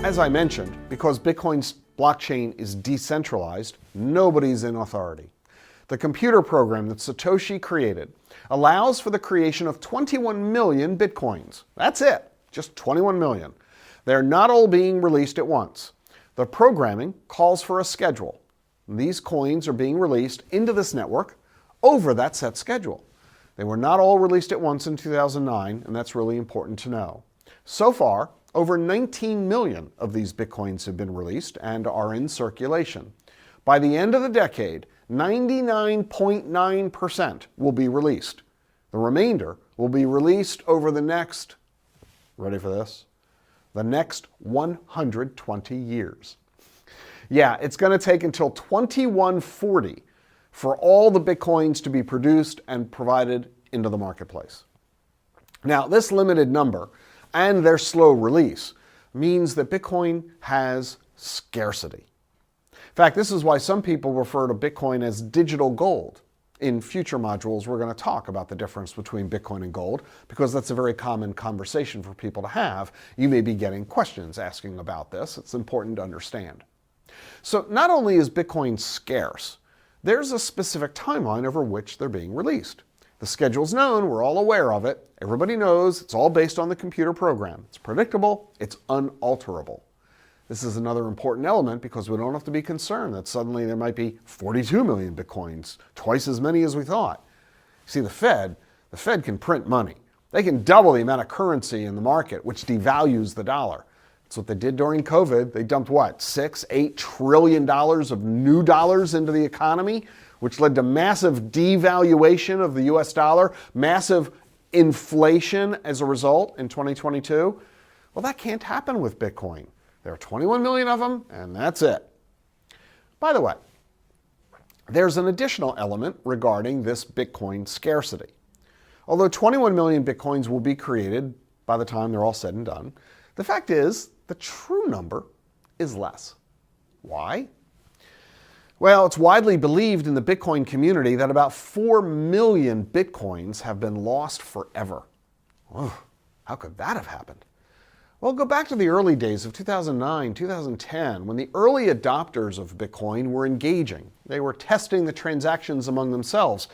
As I mentioned, because Bitcoin's blockchain is decentralized, nobody's in authority. The computer program that Satoshi created allows for the creation of 21 million Bitcoins. That's it, just 21 million. They're not all being released at once. The programming calls for a schedule. These coins are being released into this network over that set schedule. They were not all released at once in 2009, and that's really important to know. So far, over 19 million of these Bitcoins have been released and are in circulation. By the end of the decade, 99.9% will be released. The remainder will be released over the next, ready for this? The next 120 years. Yeah, it's going to take until 2140 for all the Bitcoins to be produced and provided into the marketplace. Now, this limited number and their slow release means that Bitcoin has scarcity. In fact, this is why some people refer to Bitcoin as digital gold. In future modules, we're going to talk about the difference between Bitcoin and gold, because that's a very common conversation for people to have. You may be getting questions asking about this. It's important to understand. So not only is Bitcoin scarce, there's a specific timeline over which they're being released. The schedule's known, we're all aware of it. Everybody knows it's all based on the computer program. It's predictable, it's unalterable. This is another important element because we don't have to be concerned that suddenly there might be 42 million Bitcoins, twice as many as we thought. See, the Fed can print money. They can double the amount of currency in the market, which devalues the dollar. That's what they did during COVID. They dumped what, $6-8 trillion of new dollars into the economy, which led to massive devaluation of the US dollar, massive inflation as a result in 2022. Well, that can't happen with Bitcoin. There are 21 million of them, and that's it. By the way, there's an additional element regarding this Bitcoin scarcity. Although 21 million Bitcoins will be created by the time they're all said and done, the fact is the true number is less. Why? Well, it's widely believed in the Bitcoin community that about 4 million Bitcoins have been lost forever. Oh, how could that have happened? Well, go back to the early days of 2009, 2010, when the early adopters of Bitcoin were engaging. They were testing the transactions among themselves.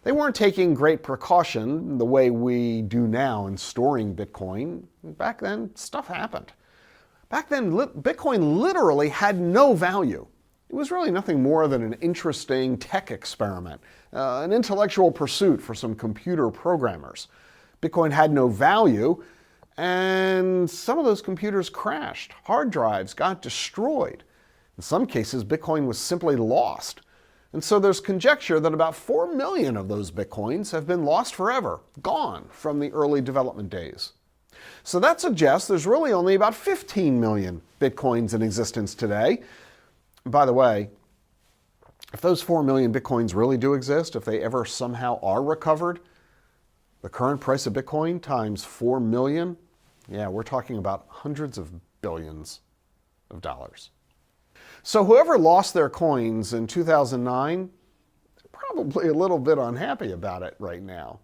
They weren't taking great precaution the way we do now in storing Bitcoin. Back then, stuff happened. Back then, Bitcoin literally had no value. It was really nothing more than an interesting tech experiment, an intellectual pursuit for some computer programmers. Bitcoin had no value, and some of those computers crashed. Hard drives got destroyed. In some cases, Bitcoin was simply lost. And so there's conjecture that about 4 million of those Bitcoins have been lost forever, gone from the early development days. So that suggests there's really only about 15 million Bitcoins in existence today. By the way, if those 4 million Bitcoins really do exist, if they ever somehow are recovered, the current price of Bitcoin times 4 million, yeah, we're talking about hundreds of billions of dollars. So whoever lost their coins in 2009, they're probably a little bit unhappy about it right now.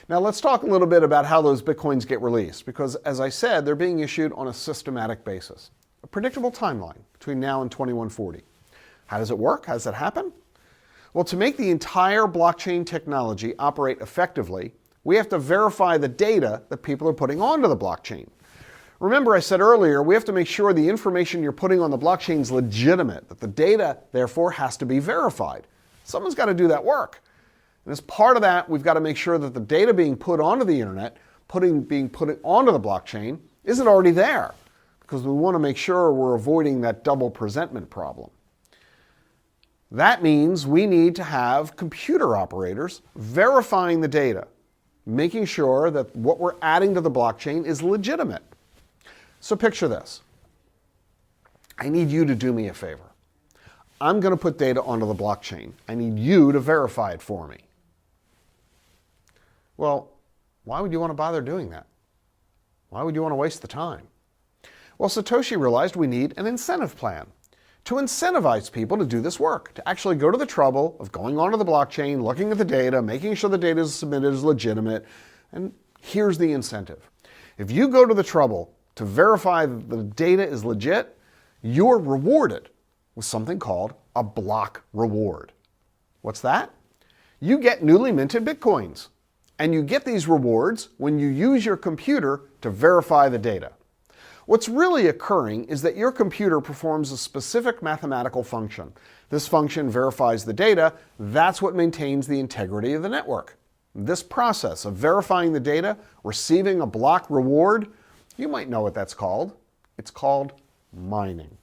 Now let's talk a little bit about how those Bitcoins get released, because as I said, they're being issued on a systematic basis. A predictable timeline between now and 2140. How does it work? How does it happen? Well, to make the entire blockchain technology operate effectively, we have to verify the data that people are putting onto the blockchain. Remember, I said earlier, we have to make sure the information you're putting on the blockchain is legitimate, that the data, therefore, has to be verified. Someone's got to do that work. And as part of that, we've got to make sure that the data being put onto the internet, being put onto the blockchain, isn't already there, because we want to make sure we're avoiding that double presentment problem. That means we need to have computer operators verifying the data, making sure that what we're adding to the blockchain is legitimate. So picture this. I need you to do me a favor. I'm going to put data onto the blockchain. I need you to verify it for me. Well, why would you want to bother doing that? Why would you want to waste the time? Well, Satoshi realized we need an incentive plan to incentivize people to do this work, to actually go to the trouble of going onto the blockchain, looking at the data, making sure the data is submitted is legitimate. And here's the incentive. If you go to the trouble to verify that the data is legit, you're rewarded with something called a block reward. What's that? You get newly minted Bitcoins. And you get these rewards when you use your computer to verify the data. What's really occurring is that your computer performs a specific mathematical function. This function verifies the data. That's what maintains the integrity of the network. This process of verifying the data, receiving a block reward, you might know what that's called. It's called mining.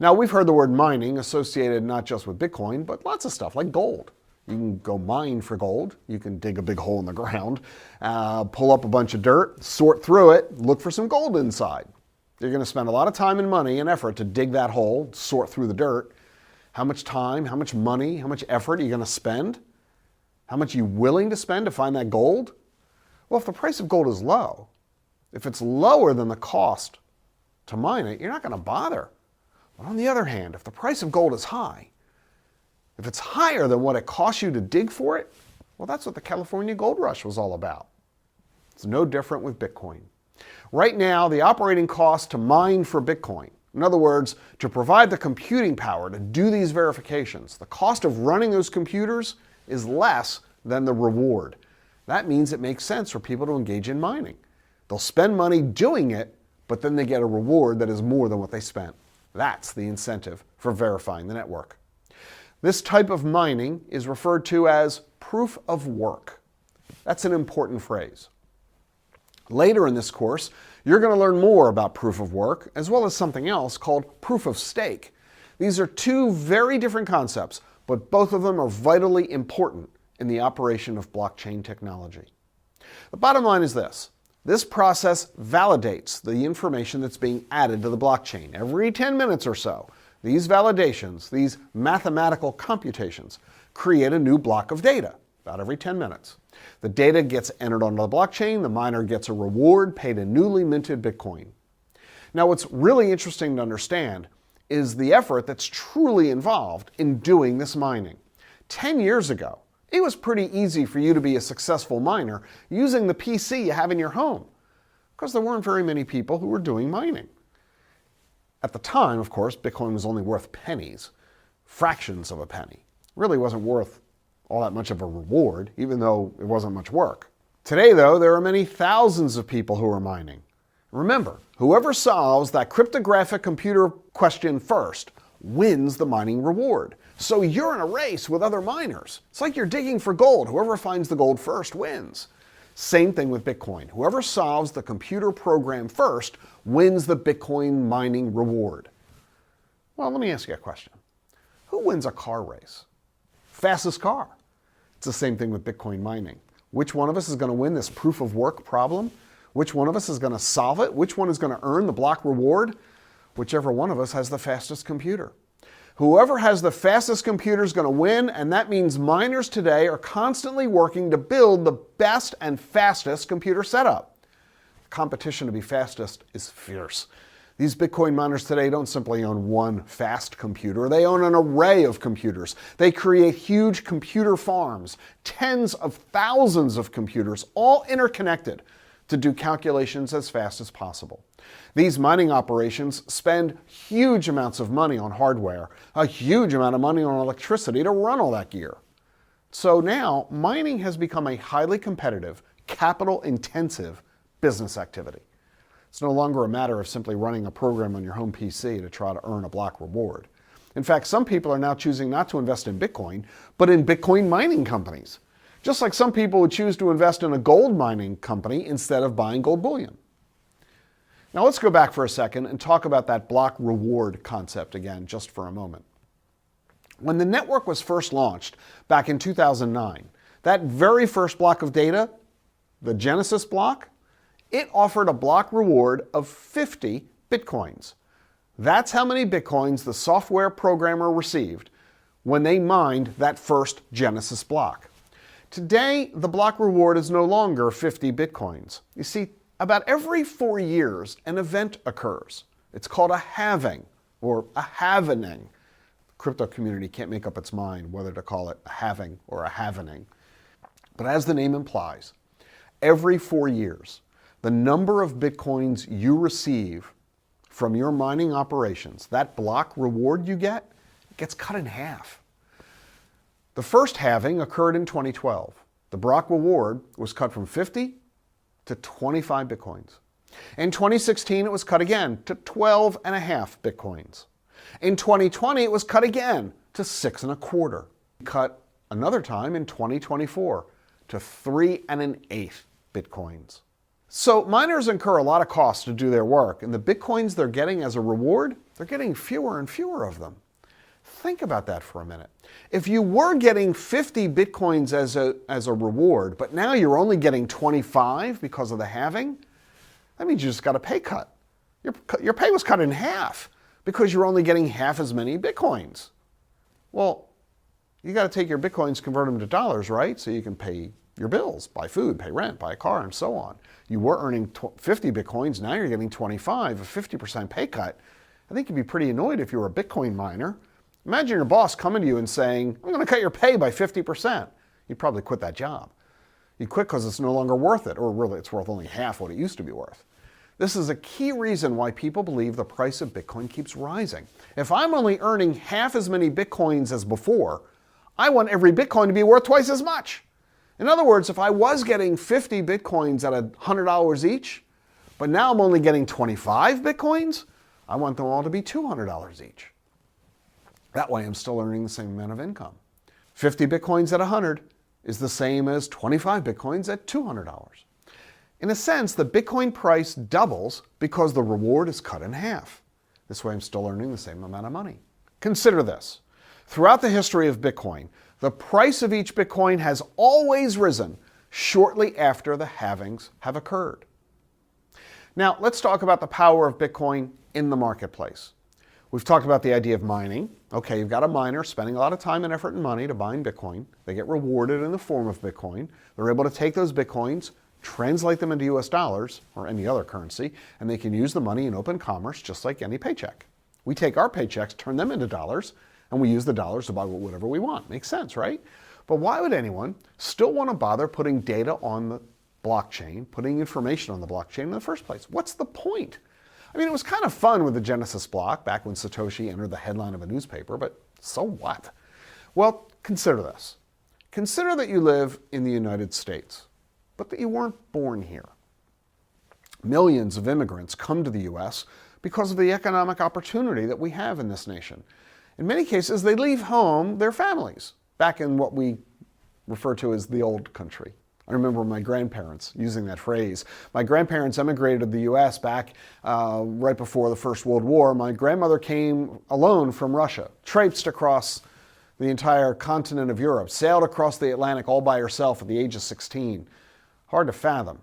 Now, we've heard the word mining associated not just with Bitcoin, but lots of stuff like gold. You can go mine for gold. You can dig a big hole in the ground, pull up a bunch of dirt, sort through it, look for some gold inside. You're going to spend a lot of time and money and effort to dig that hole, sort through the dirt. How much time, how much money, how much effort are you going to spend? How much are you willing to spend to find that gold? Well, if the price of gold is low, if it's lower than the cost to mine it, you're not going to bother. But on the other hand, if the price of gold is high, if it's higher than what it costs you to dig for it, well, that's what the California gold rush was all about. It's no different with Bitcoin. Right now, the operating cost to mine for Bitcoin, in other words, to provide the computing power to do these verifications, the cost of running those computers is less than the reward. That means it makes sense for people to engage in mining. They'll spend money doing it, but then they get a reward that is more than what they spent. That's the incentive for verifying the network. This type of mining is referred to as proof of work. That's an important phrase. Later in this course, you're going to learn more about proof of work, as well as something else called proof of stake. These are two very different concepts, but both of them are vitally important in the operation of blockchain technology. The bottom line is this. This process validates the information that's being added to the blockchain every 10 minutes or so. These validations, these mathematical computations, create a new block of data about every 10 minutes. The data gets entered onto the blockchain, the miner gets a reward paid in newly minted Bitcoin. Now, what's really interesting to understand is the effort that's truly involved in doing this mining. 10 years ago, it was pretty easy for you to be a successful miner using the PC you have in your home, because there weren't very many people who were doing mining. At the time, of course, Bitcoin was only worth pennies, fractions of a penny. It really wasn't worth all that much of a reward, even though it wasn't much work. Today, though, there are many thousands of people who are mining. Remember, whoever solves that cryptographic computer question first wins the mining reward. So you're in a race with other miners. It's like you're digging for gold. Whoever finds the gold first wins. Same thing with Bitcoin. Whoever solves the computer program first wins the Bitcoin mining reward. Well, let me ask you a question. Who wins a car race? Fastest car. It's the same thing with Bitcoin mining. Which one of us is going to win this proof of work problem? Which one of us is going to solve it? Which one is going to earn the block reward? Whichever one of us has the fastest computer. Whoever has the fastest computer is going to win, and that means miners today are constantly working to build the best and fastest computer setup. The competition to be fastest is fierce. These Bitcoin miners today don't simply own one fast computer. They own an array of computers. They create huge computer farms, tens of thousands of computers, all interconnected to do calculations as fast as possible. These mining operations spend huge amounts of money on hardware, a huge amount of money on electricity to run all that gear. So now, mining has become a highly competitive, capital-intensive business activity. It's no longer a matter of simply running a program on your home PC to try to earn a block reward. In fact, some people are now choosing not to invest in Bitcoin, but in Bitcoin mining companies. Just like some people would choose to invest in a gold mining company instead of buying gold bullion. Now let's go back for a second and talk about that block reward concept again, just for a moment. When the network was first launched back in 2009, that very first block of data, the Genesis block, it offered a block reward of 50 Bitcoins. That's how many Bitcoins the software programmer received when they mined that first Genesis block. Today, the block reward is no longer 50 Bitcoins. You see, about every 4 years, an event occurs. It's called a halving or a halvening. The crypto community can't make up its mind whether to call it a halving or a halvening. But as the name implies, every 4 years, the number of Bitcoins you receive from your mining operations, that block reward you get, gets cut in half. The first halving occurred in 2012. The block reward was cut from 50 to 25 Bitcoins. In 2016, it was cut again to 12.5 Bitcoins. In 2020, it was cut again to 6.25. Cut another time in 2024 to 3.125 Bitcoins. So miners incur a lot of costs to do their work, and the Bitcoins they're getting as a reward, they're getting fewer and fewer of them. Think about that for a minute. If you were getting 50 Bitcoins as a reward, but now you're only getting 25 because of the halving, that means you just got a pay cut. Your pay was cut in half because you're only getting half as many Bitcoins. Well, you got to take your Bitcoins, convert them to dollars, right? So you can pay your bills, buy food, pay rent, buy a car, and so on. You were earning 50 Bitcoins, now you're getting 25, a 50% pay cut. I think you'd be pretty annoyed if you were a Bitcoin miner. Imagine your boss coming to you and saying, I'm going to cut your pay by 50%. You'd probably quit that job. You'd quit because it's no longer worth it, or really it's worth only half what it used to be worth. This is a key reason why people believe the price of Bitcoin keeps rising. If I'm only earning half as many Bitcoins as before, I want every Bitcoin to be worth twice as much. In other words, if I was getting 50 Bitcoins at $100 each, but now I'm only getting 25 Bitcoins, I want them all to be $200 each. That way I'm still earning the same amount of income. 50 Bitcoins at 100 is the same as 25 Bitcoins at $200. In a sense, the Bitcoin price doubles because the reward is cut in half. This way I'm still earning the same amount of money. Consider this. Throughout the history of Bitcoin, the price of each Bitcoin has always risen shortly after the halvings have occurred. Now, let's talk about the power of Bitcoin in the marketplace. We've talked about the idea of mining. Okay, you've got a miner spending a lot of time and effort and money to mine Bitcoin. They get rewarded in the form of Bitcoin. They're able to take those Bitcoins, translate them into US dollars or any other currency, and they can use the money in open commerce just like any paycheck. We take our paychecks, turn them into dollars, and we use the dollars to buy whatever we want. Makes sense, right? But why would anyone still want to bother putting data on the blockchain, putting information on the blockchain in the first place? What's the point? I mean, it was kind of fun with the Genesis block back when Satoshi entered the headline of a newspaper, but so what? Well, consider this. Consider that you live in the United States, but that you weren't born here. Millions of immigrants come to the U.S. because of the economic opportunity that we have in this nation. In many cases, they leave home their families, back in what we refer to as the old country. I remember my grandparents using that phrase. My grandparents emigrated to the U.S. back right before the First World War. My grandmother came alone from Russia, traipsed across the entire continent of Europe, sailed across the Atlantic all by herself at the age of 16. Hard to fathom.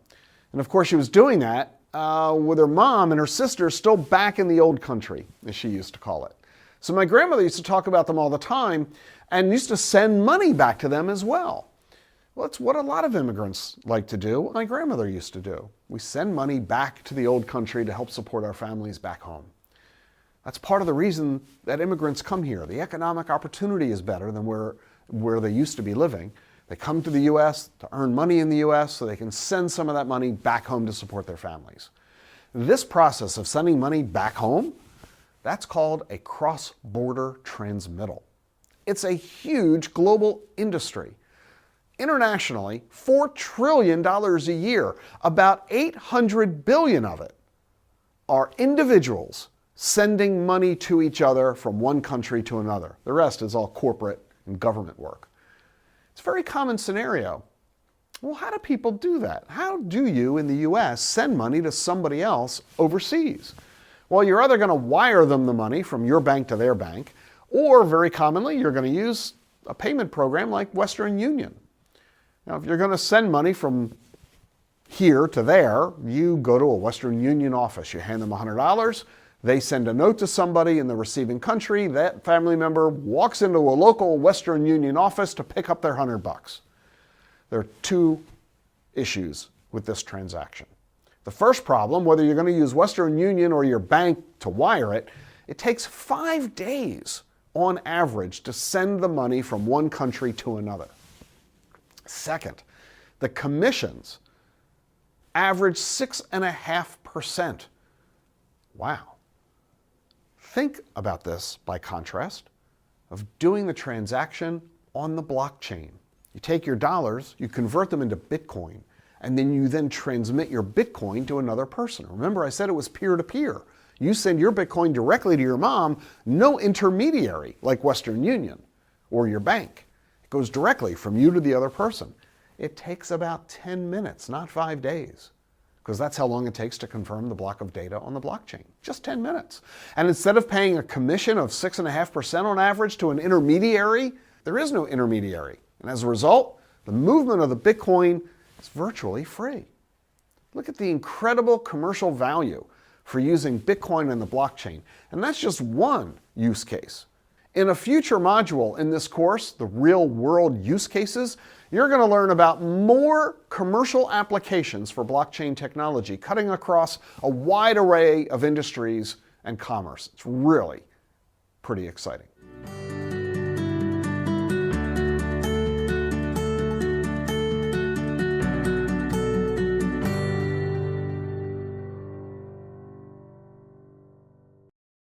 And of course, she was doing that with her mom and her sisters still back in the old country, as she used to call it. So my grandmother used to talk about them all the time and used to send money back to them as well. Well, it's what a lot of immigrants like to do, what my grandmother used to do. We send money back to the old country to help support our families back home. That's part of the reason that immigrants come here. The economic opportunity is better than where they used to be living. They come to the U.S. to earn money in the U.S. so they can send some of that money back home to support their families. This process of sending money back home, that's called a cross-border transmittal. It's a huge global industry. Internationally, $4 trillion a year, about $800 billion of it are individuals sending money to each other from one country to another. The rest is all corporate and government work. It's a very common scenario. Well, how do people do that? How do you in the US send money to somebody else overseas? Well, you're either going to wire them the money from your bank to their bank, or very commonly, you're going to use a payment program like Western Union. Now, if you're going to send money from here to there, you go to a Western Union office. You hand them $100. They send a note to somebody in the receiving country. That family member walks into a local Western Union office to pick up their $100. There are two issues with this transaction. The first problem, whether you're going to use Western Union or your bank to wire it, it takes 5 days on average to send the money from one country to another. Second, the commissions average 6.5%. Wow. Think about this, by contrast, of doing the transaction on the blockchain. You take your dollars, you convert them into Bitcoin, and then you transmit your Bitcoin to another person. Remember, I said it was peer-to-peer. You send your Bitcoin directly to your mom, no intermediary like Western Union or your bank. It goes directly from you to the other person. It takes about 10 minutes, not 5 days, because that's how long it takes to confirm the block of data on the blockchain. Just 10 minutes. And instead of paying a commission of 6.5% on average to an intermediary, there is no intermediary. And as a result, the movement of the Bitcoin is virtually free. Look at the incredible commercial value for using Bitcoin and the blockchain. And that's just one use case. In a future module in this course, the real world use cases, you're going to learn about more commercial applications for blockchain technology, cutting across a wide array of industries and commerce. It's really pretty exciting.